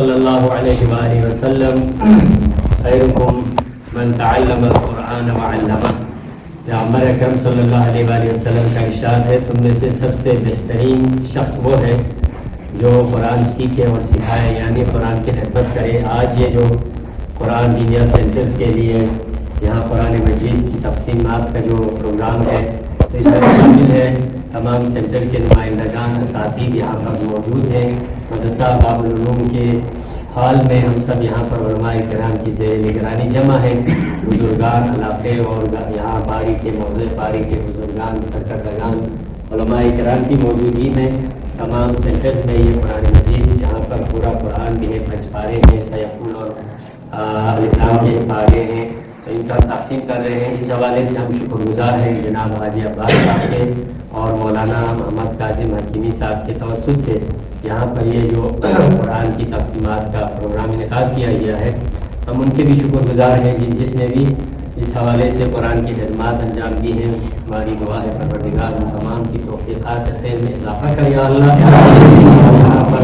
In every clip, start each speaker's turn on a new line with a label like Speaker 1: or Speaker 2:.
Speaker 1: صلی اللہ علیہ وآلہ وسلم خیرکم من تعلم القرآن وعلمہ. پیغمبر اکرم صلی اللہ علیہ وآلہ وسلم کا ارشاد ہے تم میں سے سب سے بہترین شخص وہ ہے جو قرآن سیکھے اور سکھائے، یعنی قرآن کی خدمت کرے. آج یہ جو قرآن دینیا سینٹرز کے لیے یہاں قرآن مجید کی تقسیمات کا جو پروگرام ہے تو اس میں شامل ہے تمام سینٹر کے نمائندگان اساتذہ یہاں پر موجود ہیں. مدرسہ باب العلوم کے حال میں ہم سب یہاں پر علماء کرام کی نگرانی جمع ہیں. بزرگان علاقے اور یہاں باری کے موضوع باری کے بزرگان سرکردگان علماء کرام کی موجودگی میں تمام سینٹرز میں یہ قرآن مجید یہاں پر پورا قرآن بھی ہے، 5 پارے ہیں، سیفون اور الاسلام کے پارے ہیں، تو ان کا تقسیم کر رہے ہیں. اس حوالے سے ہم شکر گزار ہیں جناب حاجی عباس صاحب کے اور مولانا محمد کاظم حکیمی صاحب کے توسط سے یہاں پر یہ جو قرآن کی تقسیمات کا پروگرام انعقاد کیا گیا ہے. ہم ان کے بھی شکر گزار ہیں جس نے بھی اس حوالے سے قرآن کی خدمات انجام دی ہیں. ہماری دعا ہے پروردگار ان تمام کی توفیقات خیر میں اضافہ کر یا اللہ. یہاں پر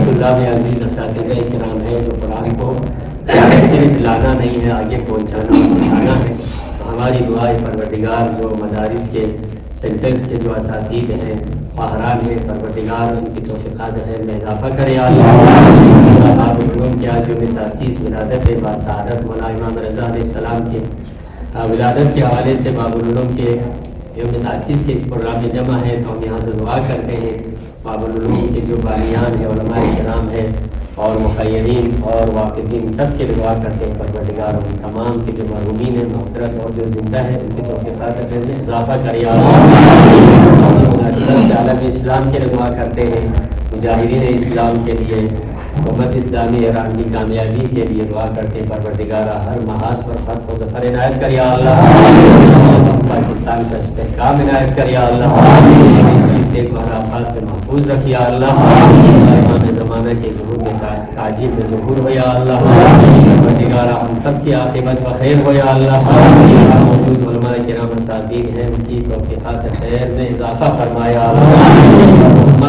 Speaker 1: طلاب عزیز اساتذہ کرام ہیں جو قرآن کو صرف لانا نہیں ہے، آگے پہنچانا اور سکھانا ہے. تو ہماری دعا ہے پروردگار جو مدارس کے سینٹرز کے جو اساتذہ ہیں فاہران ہیں، پروردگار ان کی توفیقات خیر میں اضافہ کرے یا اللہ. باب العلوم کے آج یوم تاسیس ولادت باسعادت مولانا امام رضا علیہ السلام کے ولادت کے حوالے سے باب العلوم کے یوم تاسیس کے اس پروگرام میں جمع ہے. تو ہم یہاں سے دعا کرتے ہیں باب العلوم کے جو بانیان ہیں علماء کرام ہیں اور مقررین اور واقفین سب کے دعا کرتے ہیں پروردگار ان تمام کے جو مرحومین ہیں مغفرت اور جو زندہ ہے ان کی توفیقات میں اضافہ کرے. عالم اسلام کے دعا کرتے ہیں مجاہدین اسلام کے لیے، حکومت اسلامی ایران کی کامیابی کے لیے دعا کرتے ہیں پروردگار ہر محاذ پر فتح و ظفر عنایت کر یا اللہ. پاکستان کا استحکام عنایت کر یا اللہ. سے محفوظ رکھ یا اللہ. امام زمانہ کے ظہور میں تاجر میں ظہور ہو یا اللہ. پروردگار ہم سب کی عاقبت بخیر ہو یا اللہ. موجود علماء کرام اساتذہ ہیں ان کی توفیقات خیر میں اضافہ فرمایا اللہ.